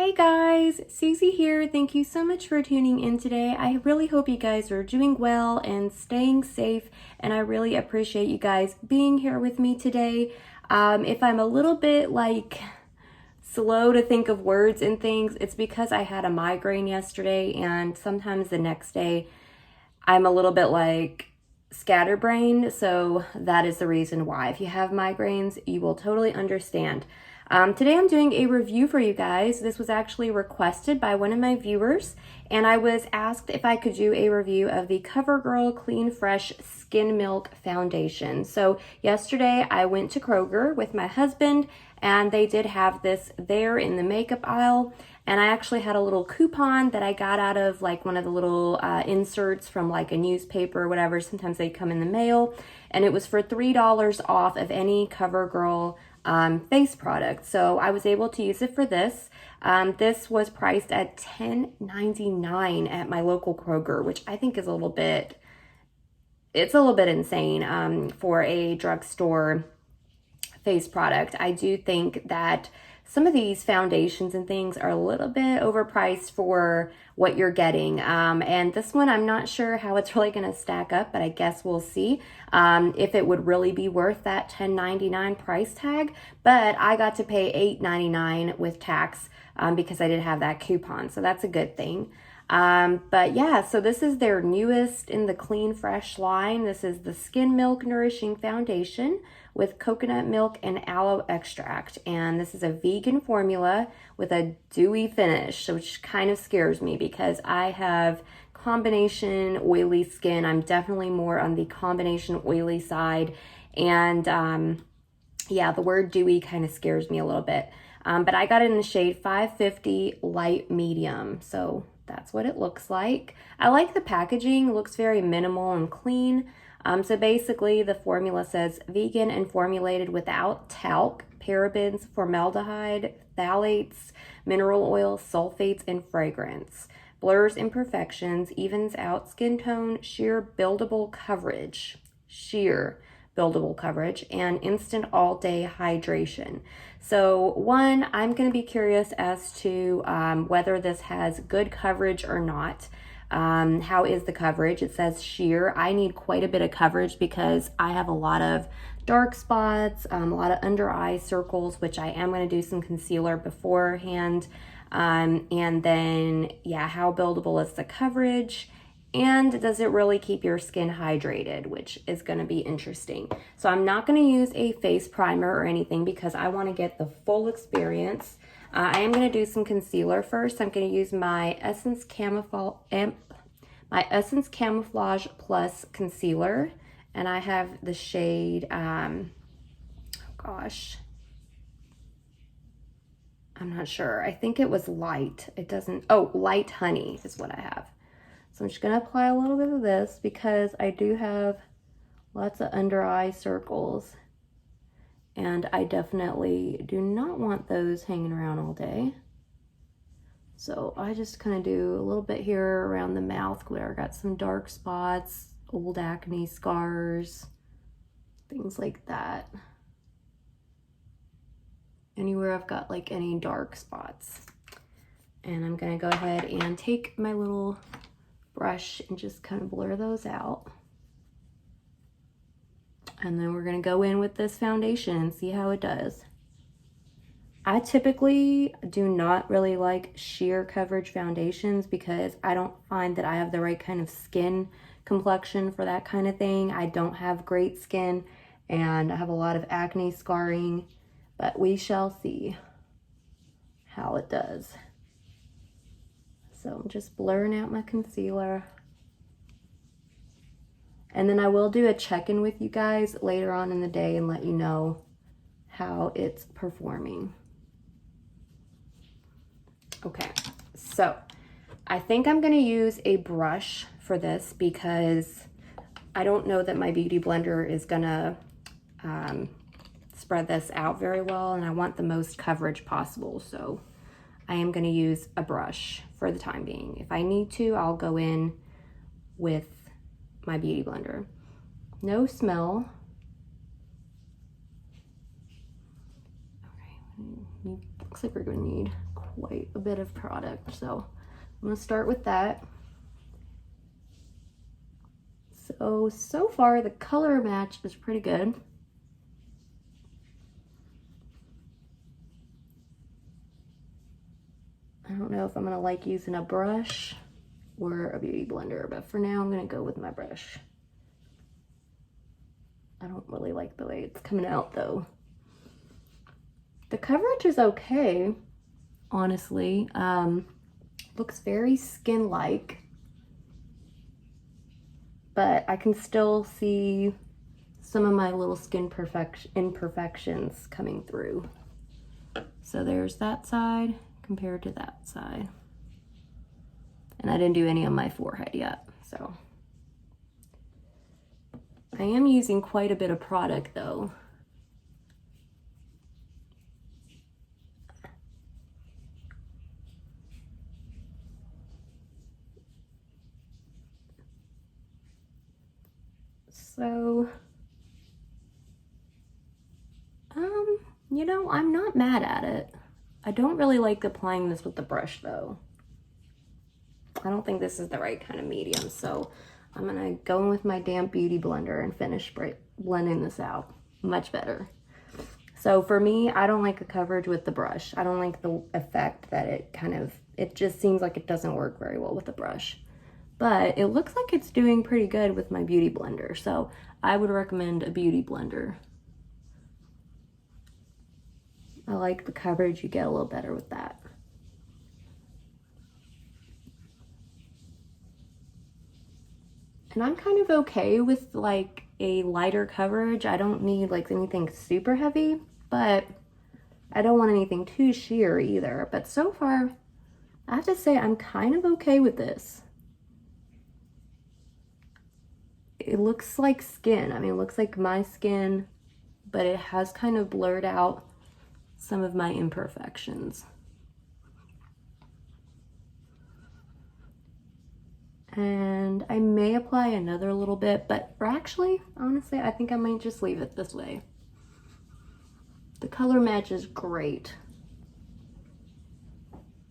Hey guys, Susie here. Thank you so much for tuning in today. I really hope you guys are doing well and staying safe, and I really appreciate you guys being here with me today. If I'm a little bit slow to think of words and things, it's because I had a migraine yesterday, and sometimes the next day I'm a little bit scatterbrained, so that is the reason why. If you have migraines, you will totally understand. Today I'm doing a review for you guys. This was actually requested by one of my viewers, and I was asked if I could do a review of the CoverGirl Clean Fresh Skin Milk Foundation. So yesterday I went to Kroger with my husband, and they did have this there in the makeup aisle. And I actually had a little coupon that I got out of one of the little inserts from a newspaper or whatever. Sometimes they come in the mail. And it was for $3 off of any CoverGirl face product. So I was able to use it for this. This was priced at $10.99 at my local Kroger, which I think is a little bit insane for a drugstore face product. I do think that some of these foundations and things are a little bit overpriced for what you're getting. And this one, I'm not sure how it's really going to stack up, but I guess we'll see if it would really be worth that $10.99 price tag. But I got to pay $8.99 with tax because I did have that coupon. So that's a good thing. But yeah, so this is their newest in the Clean Fresh line. This is the Skin Milk Nourishing Foundation with coconut milk and aloe extract. And this is a vegan formula with a dewy finish, which kind of scares me because I have combination oily skin. I'm definitely more on the combination oily side. And yeah, the word dewy kind of scares me a little bit. But I got it in the shade 550 light medium. So that's what it looks like. I like the packaging. It looks very minimal and clean. So basically the formula says vegan and formulated without talc, parabens, formaldehyde, phthalates, mineral oil, sulfates, and fragrance. Blurs imperfections, evens out skin tone, sheer buildable coverage, and instant all-day hydration. So one, I'm going to be curious as to whether this has good coverage or not. How is the coverage? It says sheer. I need quite a bit of coverage because I have a lot of dark spots, a lot of under eye circles, which I am going to do some concealer beforehand. And then, yeah, how buildable is the coverage? And does it really keep your skin hydrated, which is going to be interesting. So I'm not going to use a face primer or anything because I want to get the full experience. I am going to do some concealer first. I'm going to use my Essence Camouflage Plus Concealer. And I have the shade, I'm not sure. I think it was light. Light Honey is what I have. So I'm just going to apply a little bit of this because I do have lots of under eye circles. And I definitely do not want those hanging around all day. So I just kind of do a little bit here around the mouth where I got some dark spots, old acne scars, things like that. Anywhere I've got any dark spots. And I'm going to go ahead and take my little brush and just kind of blur those out. And then we're going to go in with this foundation and see how it does. I typically do not really like sheer coverage foundations because I don't find that I have the right kind of skin complexion for that kind of thing. I don't have great skin and I have a lot of acne scarring, but we shall see how it does. So I'm just blurring out my concealer. And then I will do a check-in with you guys later on in the day and let you know how it's performing. Okay, so I think I'm going to use a brush for this because I don't know that my beauty blender is going to spread this out very well, and I want the most coverage possible. So I am going to use a brush for the time being. If I need to, I'll go in with my beauty blender. No smell. Okay, looks like we're going to need quite a bit of product. So I'm gonna start with that. So far the color match is pretty good. I don't know if I'm gonna like using a brush or a beauty blender, but for now I'm gonna go with my brush. I don't really like the way it's coming out though. The coverage is okay, honestly. Looks very skin-like, but I can still see some of my little skin imperfections coming through. So there's that side compared to that side. And I didn't do any on my forehead yet, so. I am using quite a bit of product though. So, you know, I'm not mad at it. I don't really like applying this with the brush though. I don't think this is the right kind of medium, so I'm gonna go in with my damp beauty blender and finish blending this out. Much better. So for me, I don't like the coverage with the brush. I don't like the effect that it just seems like it doesn't work very well with the brush. But it looks like it's doing pretty good with my beauty blender, so I would recommend a beauty blender. I like the coverage, you get a little better with that. And I'm kind of okay with like a lighter coverage. I don't need like anything super heavy, but I don't want anything too sheer either. But so far, I have to say I'm kind of okay with this. It looks like skin. I mean, it looks like my skin, but it has kind of blurred out some of my imperfections. And I may apply another little bit, but actually, honestly, I think I might just leave it this way. The color match is great.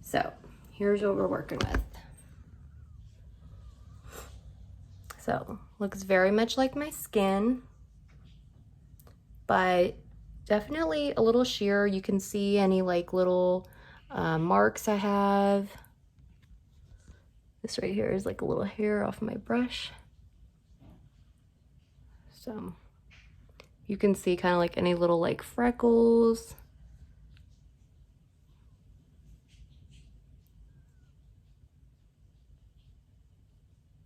So here's what we're working with. So looks very much like my skin, but definitely a little sheer. You can see any like little marks I have. This right here is like a little hair off my brush. So you can see kind of like any little like freckles.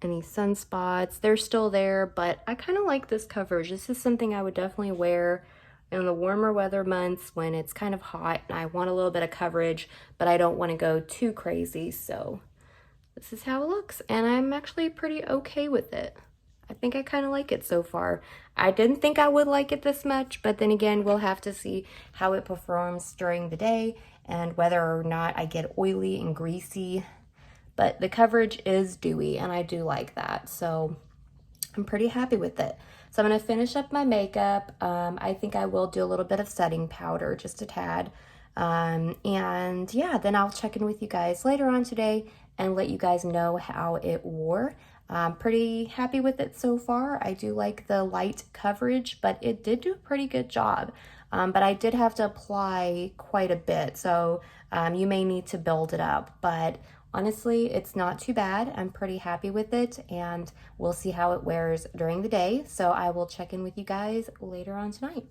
Any sunspots, they're still there, but I kind of like this coverage. This is something I would definitely wear in the warmer weather months when it's kind of hot and I want a little bit of coverage, but I don't want to go too crazy. So this is how it looks, and I'm actually pretty okay with it. I think I kind of like it so far. I didn't think I would like it this much, but then again, we'll have to see how it performs during the day and whether or not I get oily and greasy. But the coverage is dewy, and I do like that, so I'm pretty happy with it. So I'm going to finish up my makeup. I think I will do a little bit of setting powder, just a tad. And yeah, then I'll check in with you guys later on today and let you guys know how it wore. I'm pretty happy with it so far. I do like the light coverage, but it did do a pretty good job. But I did have to apply quite a bit, so you may need to build it up. But honestly, it's not too bad. I'm pretty happy with it, and we'll see how it wears during the day. So I will check in with you guys later on tonight.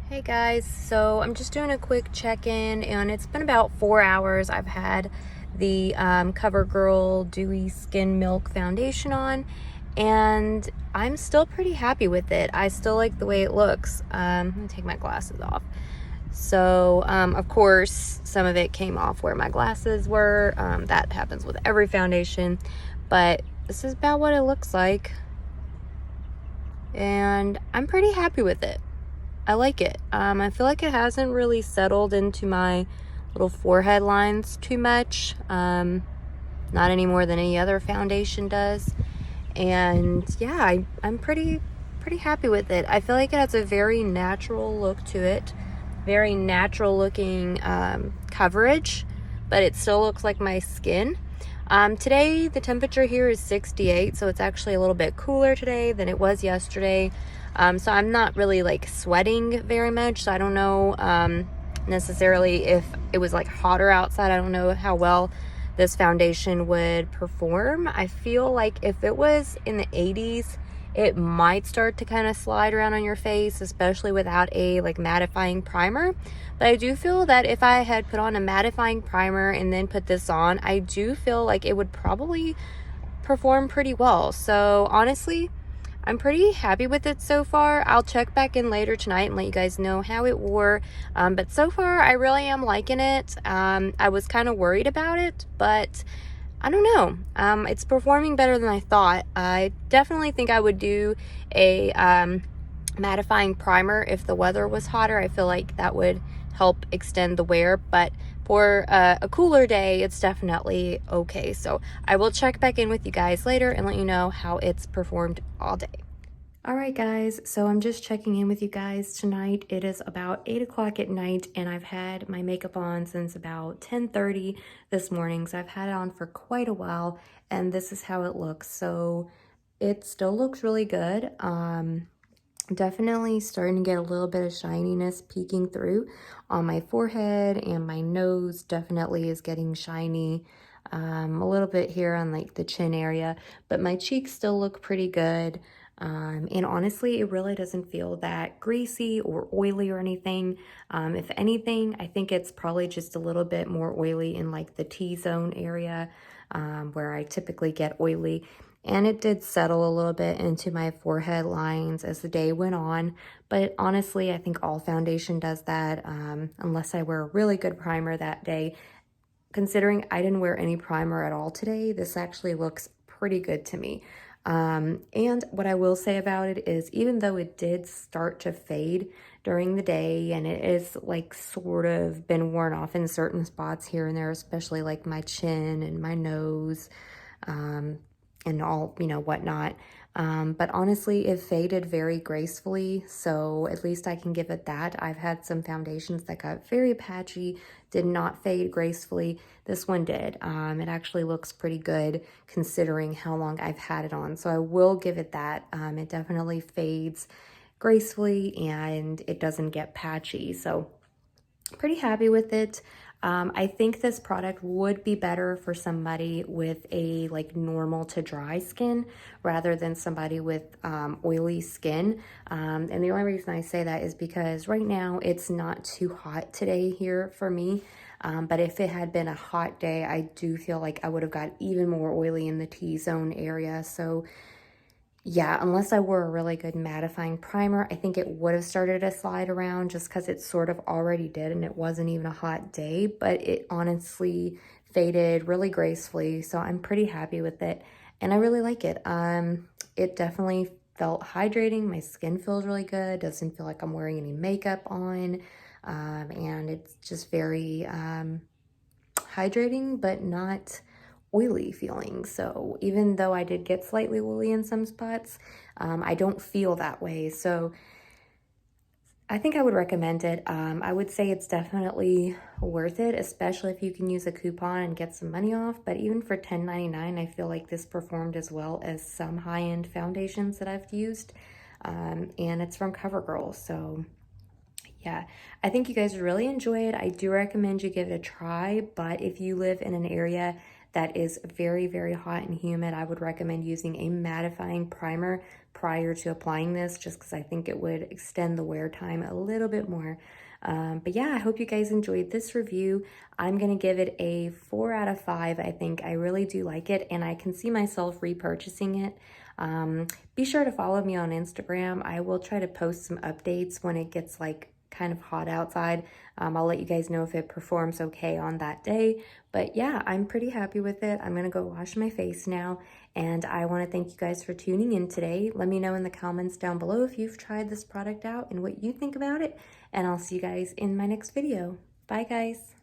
Hey guys, so I'm just doing a quick check-in, and it's been about 4 hours. I've had the CoverGirl Dewy Skin Milk Foundation on, and I'm still pretty happy with it. I still like the way it looks. I'm gonna take my glasses off. So, of course, some of it came off where my glasses were. That happens with every foundation, but this is about what it looks like, and I'm pretty happy with it. I like it. I feel like it hasn't really settled into my little forehead lines too much, not any more than any other foundation does. And yeah, I'm pretty happy with it. I feel like it has a very natural look to it. very natural looking coverage, but it still looks like my skin. Today the temperature here is 68, so it's actually a little bit cooler today than it was yesterday. So I'm not really like sweating very much, so I don't know necessarily if it was like hotter outside. I don't know how well this foundation would perform. I feel like if it was in the 80s, it might start to kind of slide around on your face, especially without a like mattifying primer. But I do feel that if I had put on a mattifying primer and then put this on, I do feel like it would probably perform pretty well. So honestly, I'm pretty happy with it so far. I'll check back in later tonight and let you guys know how it wore. But so far, I really am liking it. I was kind of worried about it, but I don't know. It's performing better than I thought. I definitely think I would do a mattifying primer if the weather was hotter. I feel like that would help extend the wear, but for a cooler day, it's definitely okay. So I will check back in with you guys later and let you know how it's performed all day. All right, guys, so I'm just checking in with you guys tonight. It is about 8 o'clock at night, and I've had my makeup on since about 10:30 this morning, so I've had it on for quite a while, and this is how it looks. So it still looks really good. Definitely starting to get a little bit of shininess peeking through on my forehead, and my nose definitely is getting shiny. A little bit here on like the chin area, but my cheeks still look pretty good. And honestly, it really doesn't feel that greasy or oily or anything. If anything, I think it's probably just a little bit more oily in like the T-zone area, where I typically get oily. And it did settle a little bit into my forehead lines as the day went on. But honestly, I think all foundation does that, unless I wear a really good primer that day. Considering I didn't wear any primer at all today, this actually looks pretty good to me. And what I will say about it is, even though it did start to fade during the day and it is like sort of been worn off in certain spots here and there, especially like my chin and my nose, and all, you know, whatnot. But honestly, it faded very gracefully, so at least I can give it that. I've had some foundations that got very patchy, did not fade gracefully. This one did. It actually looks pretty good considering how long I've had it on, so I will give it that. It definitely fades gracefully and it doesn't get patchy, so pretty happy with it. I think this product would be better for somebody with a like normal to dry skin rather than somebody with oily skin. And the only reason I say that is because right now it's not too hot today here for me. But if it had been a hot day, I do feel like I would have got even more oily in the T-zone area. So yeah, unless I wore a really good mattifying primer, I think it would have started to slide around just because it sort of already did and it wasn't even a hot day, but it honestly faded really gracefully, so I'm pretty happy with it and I really like it. It definitely felt hydrating. My skin feels really good, doesn't feel like I'm wearing any makeup on, and it's just very hydrating but not oily feeling. So even though I did get slightly oily in some spots, I don't feel that way. So I think I would recommend it. I would say it's definitely worth it, especially if you can use a coupon and get some money off. But even for $10.99, I feel like this performed as well as some high-end foundations that I've used. And it's from CoverGirl. So yeah, I think you guys would really enjoy it. I do recommend you give it a try, but if you live in an area that is very, very hot and humid, I would recommend using a mattifying primer prior to applying this, just because I think it would extend the wear time a little bit more. But yeah, I hope you guys enjoyed this review. I'm going to give it a 4 out of 5. I think I really do like it, and I can see myself repurchasing it. Be sure to follow me on Instagram. I will try to post some updates when it gets like kind of hot outside. I'll let you guys know if it performs okay on that day. But yeah, I'm pretty happy with it. I'm gonna go wash my face now, and I want to thank you guys for tuning in today. Let me know in the comments down below if you've tried this product out and what you think about it, and I'll see you guys in my next video. Bye guys.